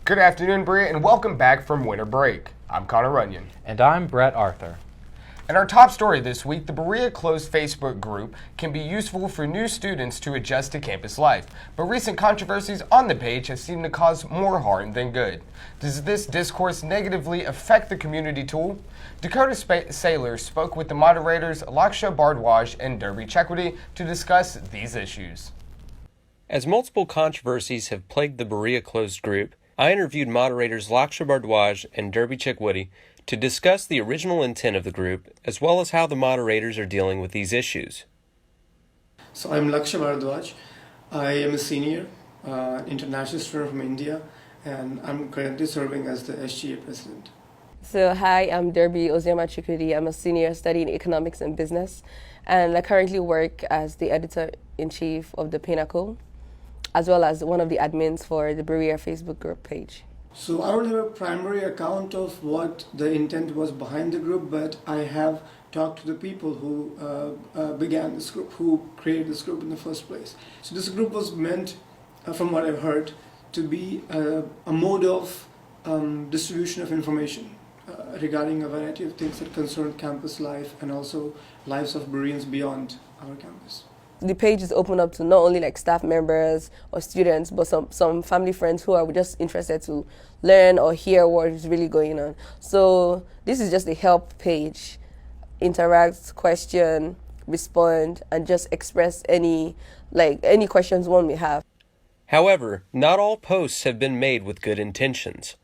Good afternoon, Berea, and welcome back from winter break. I'm Connor Runyon. And I'm Brett Arthur. In our top story this week, the Berea closed Facebook group can be useful for new students to adjust to campus life, but recent controversies on the page have seemed to cause more harm than good. Does this discourse negatively affect the community tool? Dakota Saylor spoke with the moderators Laksha Bardwaj and Derby Chekwity to discuss these issues. As multiple controversies have plagued the Berea closed group, I interviewed moderators Laksha Bardwaj and Derby Chekwity to discuss the original intent of the group, as well as how the moderators are dealing with these issues. So I'm Laksha Bardwaj. I am a senior, international student from India, and I'm currently serving as the SGA president. So hi, I'm Derby Chekwity. I'm a senior studying economics and business, and I currently work as the editor-in-chief of the Pinnacle, as well as one of the admins for the Berea Facebook group page. So I don't have a primary account of what the intent was behind the group, but I have talked to the people who began this group, who created this group in the first place. So this group was meant, from what I've heard, to be a mode of distribution of information regarding a variety of things that concern campus life and also lives of Bereans beyond our campus. The page is open up to not only like staff members or students, but some family friends who are just interested to learn or hear what is really going on. So this is just a help page. Interact, question, respond, and just express any questions one may have. However, not all posts have been made with good intentions.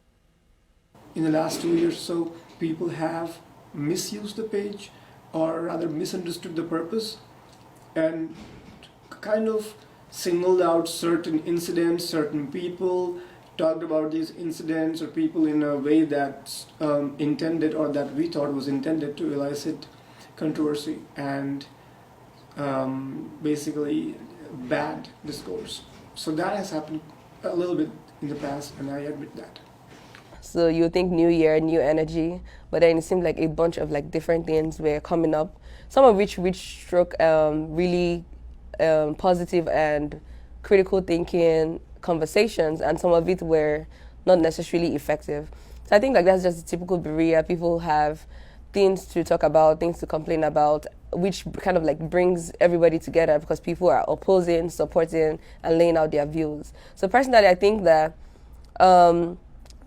In the last 2 years or so, people have misused the page, or rather misunderstood the purpose, and kind of singled out certain incidents, certain people, talked about these incidents or people in a way that's intended, or that we thought was intended to elicit controversy and basically bad discourse. So that has happened a little bit in the past, and I admit that. So you think new year, new energy, but then it seemed like a bunch of like different things were coming up, some of which struck really positive and critical thinking conversations, and some of it were not necessarily effective. So I think like that's just the typical Berea. People have things to talk about, things to complain about, which kind of like brings everybody together because people are opposing, supporting, and laying out their views. So personally, I think that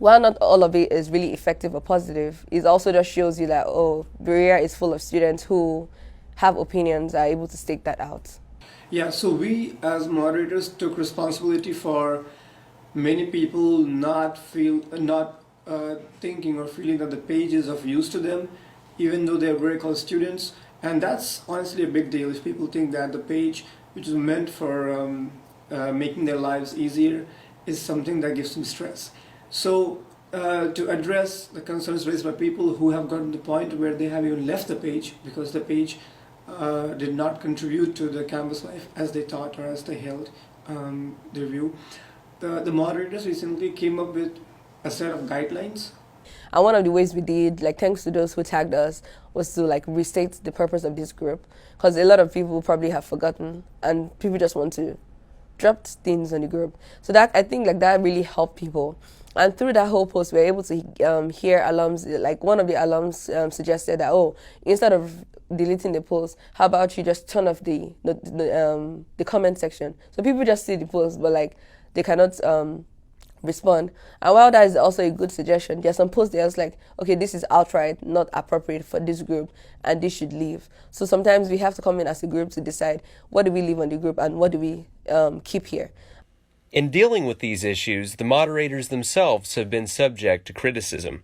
while not all of it is really effective or positive, it also just shows you that, Berea is full of students who have opinions, are able to stake that out. Yeah, so we as moderators took responsibility for many people not thinking or feeling that the page is of use to them, even though they're Berea College students. And that's honestly a big deal if people think that the page, which is meant for making their lives easier, is something that gives them stress. So to address the concerns raised by people who have gotten to the point where they have even left the page because the page did not contribute to the campus life as they thought or as they held their view, the moderators recently came up with a set of guidelines. And one of the ways we did, like thanks to those who tagged us, was to like restate the purpose of this group, because a lot of people probably have forgotten and people just want to drop things on the group. So that I think like that really helped people. And through that whole post, we were able to hear alums, like one of the alums suggested that, instead of deleting the post, how about you just turn off the comment section? So people just see the post, but like they cannot respond. And while that is also a good suggestion, there are some posts that's like, okay, this is outright not appropriate for this group and this should leave. So sometimes we have to come in as a group to decide what do we leave on the group and what do we keep here. In dealing with these issues, the moderators themselves have been subject to criticism.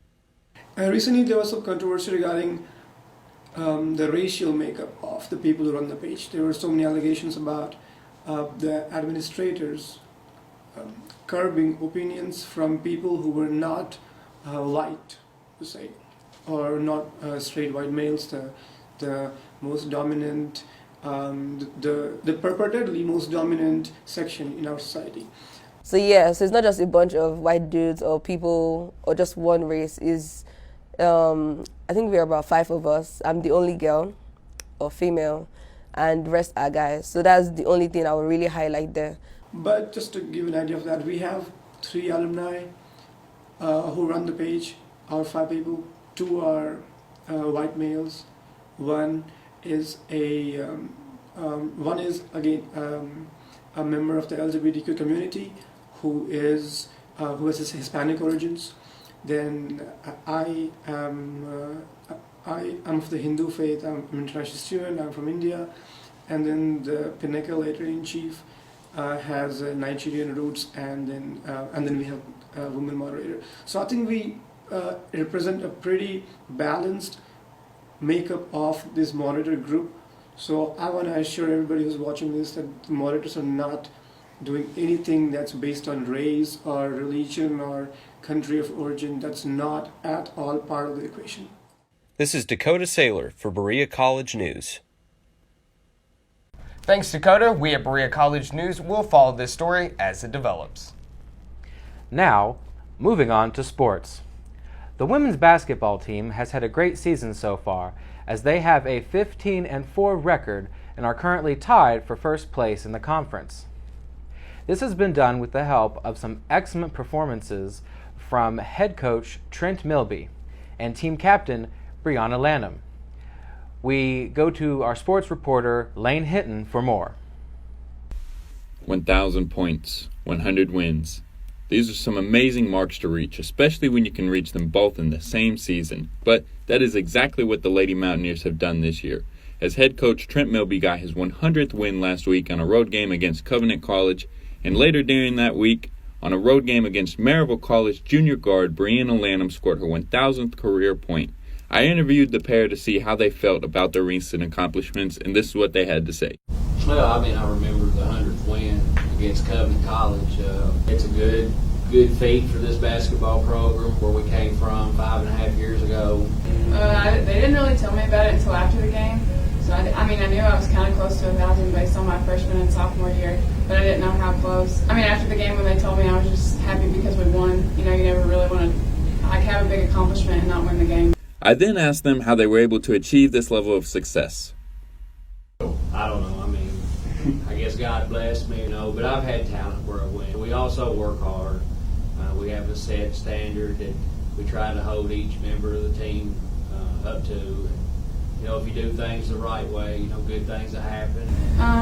Recently there was some controversy regarding the racial makeup of the people who run the page. There were so many allegations about the administrators curbing opinions from people who were not white, to say, or not straight white males, the most dominant, the purportedly most dominant section in our society. So yeah, so it's not just a bunch of white dudes or people or just one race. I think we're about 5 of us. I'm the only girl or female, and the rest are guys. So that's the only thing I would really highlight there. But just to give an idea of that, we have 3 alumni who run the page are 5 people. 2 are white males. One is again a member of the LGBTQ community who has Hispanic origins. Then I am of the Hindu faith. I'm an international student. I'm from India, and then the Pinnacle editor-in-chief has Nigerian roots, and then we have a woman moderator. So I think we represent a pretty balanced makeup of this moderator group. So I want to assure everybody who's watching this that the moderators are not doing anything that's based on race or religion or country of origin. That's not at all part of the equation. This is Dakota Saylor for Berea College News. Thanks, Dakota. We at Berea College News will follow this story as it develops. Now, moving on to sports. The women's basketball team has had a great season so far, as they have a 15-4 record and are currently tied for first place in the conference. This has been done with the help of some excellent performances from head coach Trent Milby and team captain Brianna Lanham. We go to our sports reporter Lane Hinton for more. 1,000 points, 100 wins. These are some amazing marks to reach, especially when you can reach them both in the same season. But that is exactly what the Lady Mountaineers have done this year, as head coach Trent Milby got his 100th win last week on a road game against Covenant College, and later during that week, on a road game against Maryville College, junior guard Brianna Lanham scored her 1,000th career point. I interviewed the pair to see how they felt about their recent accomplishments, and this is what they had to say. Well, I remember the 100th win against Covenant College. It's a good feat for this basketball program where we came from 5.5 years ago. They didn't really tell me about it until after the game. So I knew I was kind of close to 1,000 based on my freshman and sophomore year, but I didn't know how close. After the game when they told me, I was just happy because we won. You never really want to have a big accomplishment and not win the game. I then asked them how they were able to achieve this level of success. I don't know. I guess God blessed me, but I've had talent where I went. We also work hard. We have a set standard that we try to hold each member of the team up to. If you do things the right way, good things will happen.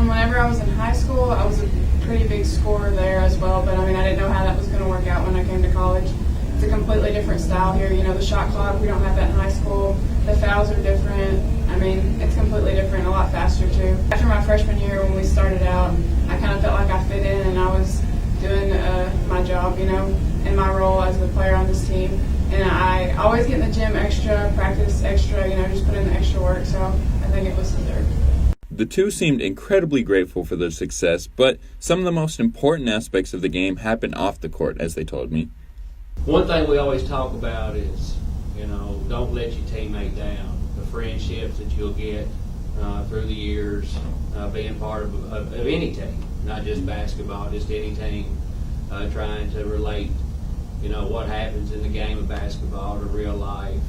Whenever I was in high school, I was a pretty big scorer there as well, but I didn't know how that was going to work out when I came to college. It's a completely different style here. The shot clock, we don't have that in high school. The fouls are different. It's completely different, a lot faster too. After my freshman year when we started out, I kind of felt like I fit in and I was doing my job, and my role as the player on this team. And I always get in the gym extra, practice extra, just put in the extra work, so I think it was deserved. The two seemed incredibly grateful for their success, but some of the most important aspects of the game happened off the court, as they told me. One thing we always talk about is, don't let your teammate down. The friendships that you'll get through the years, being part of any team, not just basketball, just any team, trying to relate, what happens in the game of basketball to real life.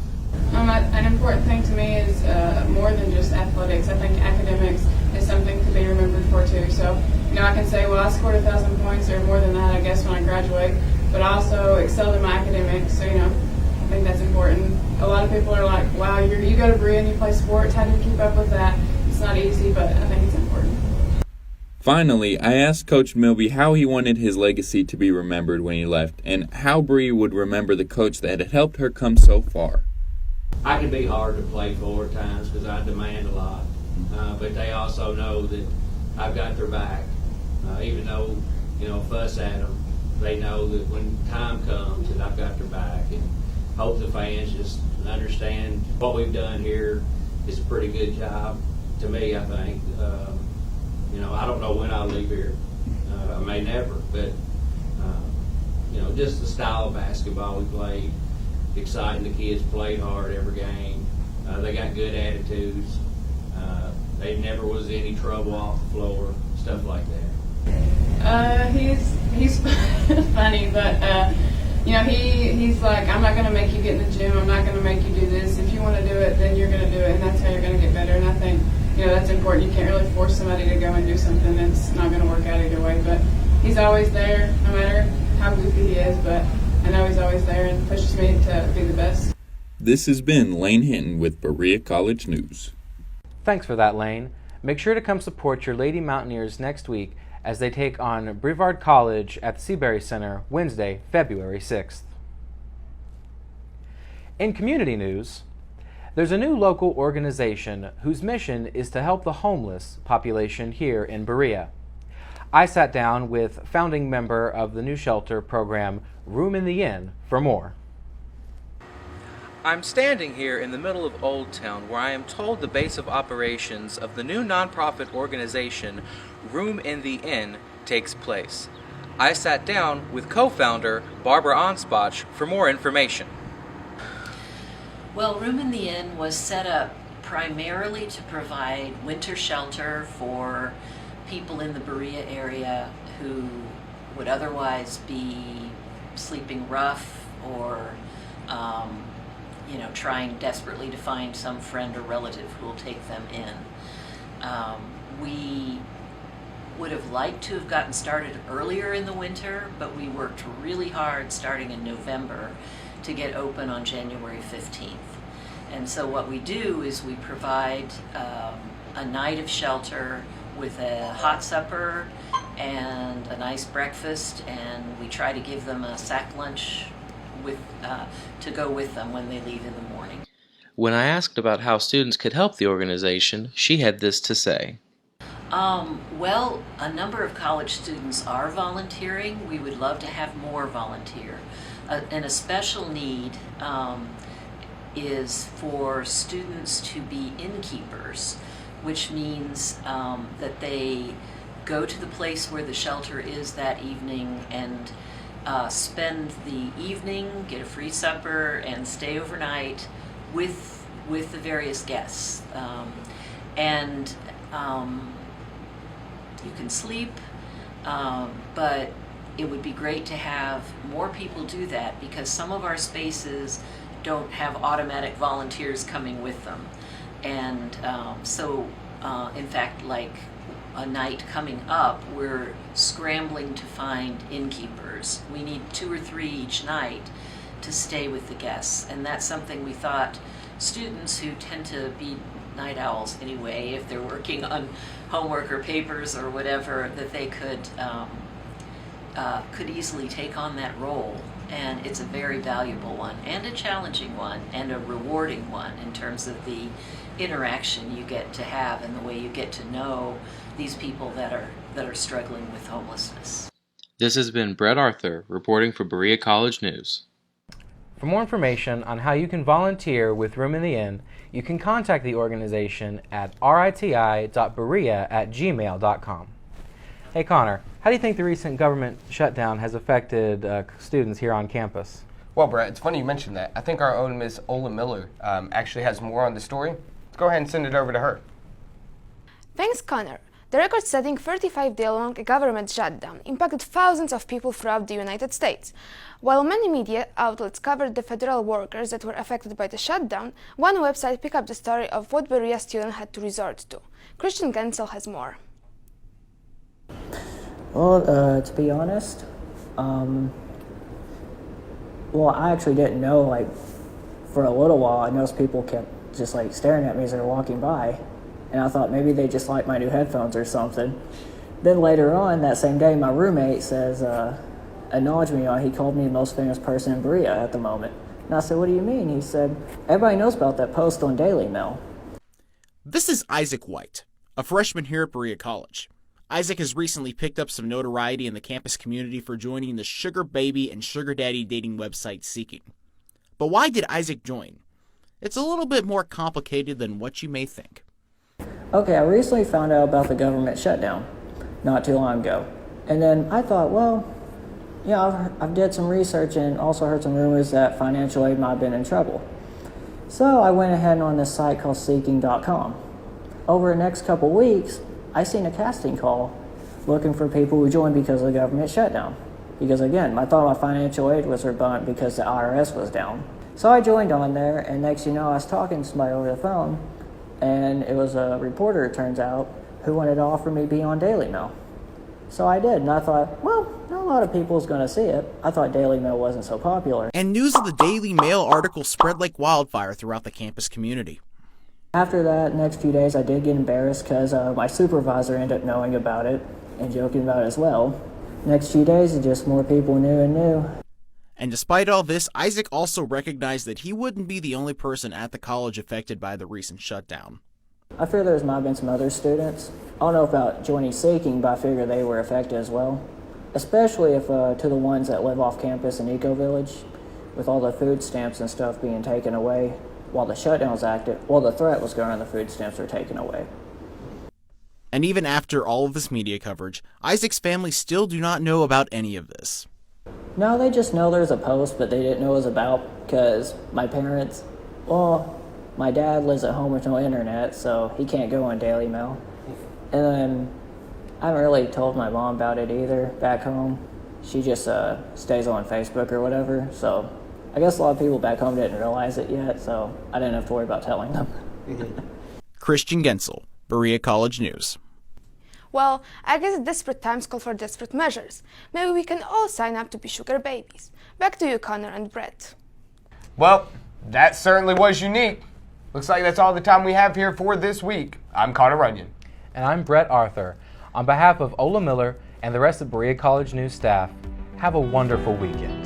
An important thing to me is more than just athletics. I think academics is something to be remembered for too. So, I can say, well, I scored 1,000 points or more than that, I guess, when I graduate. But I also excelled in my academics, so, I think that's important. A lot of people are like, wow, you go to Berea and you play sports. How do you keep up with that? It's not easy, but I think it's important. Finally, I asked Coach Milby how he wanted his legacy to be remembered when he left, and how Berea would remember the coach that had helped her come so far. I can be hard to play for at times because I demand a lot, but they also know that I've got their back. Even though, fuss at them, they know that when time comes that I've got their back, and hope the fans just understand what we've done here is a pretty good job to me, I think. I don't know when I'll leave here. I may never, but just the style of basketball we played, exciting. The kids played hard every game. They got good attitudes. There never was any trouble off the floor, stuff like that. He's funny, but he's like, I'm not going to make you get in the gym. I'm not going to make you do this. If you want to do it, then you're going to do it, and that's how you're going to get better. And I think that's important. You can't really force somebody to go and do something that's not going to work out either way. But he's always there, no matter how goofy he is. But I know he's always there and pushes me to be the best. This has been Lane Hinton with Berea College News. Thanks for that, Lane. Make sure to come support your Lady Mountaineers next week as they take on Brevard College at the Seabury Center Wednesday, February 6th. In community news, there's a new local organization whose mission is to help the homeless population here in Berea. I sat down with founding member of the new shelter program, Room in the Inn, for more. I'm standing here in the middle of Old Town, where I am told the base of operations of the new nonprofit organization, Room in the Inn, takes place. I sat down with co-founder Barbara Onspach for more information. Well, Room in the Inn was set up primarily to provide winter shelter for people in the Berea area who would otherwise be sleeping rough or trying desperately to find some friend or relative who will take them in. We would have liked to have gotten started earlier in the winter, but we worked really hard starting in November to get open on January 15th. And so what we do is we provide a night of shelter with a hot supper and a nice breakfast, and we try to give them a sack lunch to go with them when they leave in the morning. When I asked about how students could help the organization, she had this to say. Well, a number of college students are volunteering. We would love to have more volunteer. And a special need is for students to be innkeepers, which means that they go to the place where the shelter is that evening and spend the evening, get a free supper, and stay overnight with the various guests. You can sleep, but it would be great to have more people do that, because some of our spaces don't have automatic volunteers coming with them. And in fact, like a night coming up, we're scrambling to find innkeepers. We need 2 or 3 each night to stay with the guests, and that's something we thought students who tend to be night owls anyway, if they're working on homework or papers or whatever, that they could easily take on that role. And it's a very valuable one, and a challenging one, and a rewarding one in terms of the interaction you get to have and the way you get to know these people that are struggling with homelessness. This has been Brett Arthur reporting for Berea College News. For more information on how you can volunteer with Room in the Inn, you can contact the organization at riti.berea@gmail.com. Hey Connor, how do you think the recent government shutdown has affected students here on campus? Well, Brett, it's funny you mentioned that. I think our own Miss Ola Miller actually has more on the story. Let's go ahead and send it over to her. Thanks, Connor. The record-setting 35-day-long government shutdown impacted thousands of people throughout the United States. While many media outlets covered the federal workers that were affected by the shutdown, one website picked up the story of what Berea students had to resort to. Christian Gensel has more. Well, to be honest, I actually didn't know, for a little while, I noticed people kept just, staring at me as they were walking by, and I thought maybe they just liked my new headphones or something. Then later on, that same day, my roommate says, acknowledged me, he called me the most famous person in Berea at the moment. And I said, what do you mean? He said, everybody knows about that post on Daily Mail. This is Isaac White, a freshman here at Berea College. Isaac has recently picked up some notoriety in the campus community for joining the sugar baby and sugar daddy dating website Seeking. But why did Isaac join? It's a little bit more complicated than what you may think. Okay, I recently found out about the government shutdown not too long ago. And then I thought, I've did some research and also heard some rumors that financial aid might have been in trouble. So I went ahead on this site called Seeking.com. Over the next couple weeks, I seen a casting call looking for people who joined because of the government shutdown. Because again, I thought my financial aid was rebunked because the IRS was down. So I joined on there, and next you know, I was talking to somebody over the phone, and it was a reporter, it turns out, who wanted to offer me to be on Daily Mail. So I did, and I thought, well, not a lot of people's going to see it. I thought Daily Mail wasn't so popular. And news of the Daily Mail article spread like wildfire throughout the campus community. After that, next few days, I did get embarrassed because my supervisor ended up knowing about it and joking about it as well. Next few days, just more people knew and knew. And despite all this, Isaac also recognized that he wouldn't be the only person at the college affected by the recent shutdown. I fear there's might have been some other students. I don't know about joining Seeking, but I figure they were affected as well. Especially if to the ones that live off campus in Eco Village, with all the food stamps and stuff being taken away while the shutdown was active, while the threat was going on, the food stamps were taken away. And even after all of this media coverage, Isaac's family still do not know about any of this. No, they just know there's a post, but they didn't know it was about, because my parents, well, my dad lives at home with no internet, so he can't go on Daily Mail. And then I haven't really told my mom about it either back home. She just stays on Facebook or whatever, so I guess a lot of people back home didn't realize it yet, so I didn't have to worry about telling them. Christian Gensel, Berea College News. Well, I guess desperate times call for desperate measures. Maybe we can all sign up to be sugar babies. Back to you, Connor and Brett. Well, that certainly was unique. Looks like that's all the time we have here for this week. I'm Connor Runyon. And I'm Brett Arthur. On behalf of Ola Miller and the rest of Berea College News staff, have a wonderful weekend.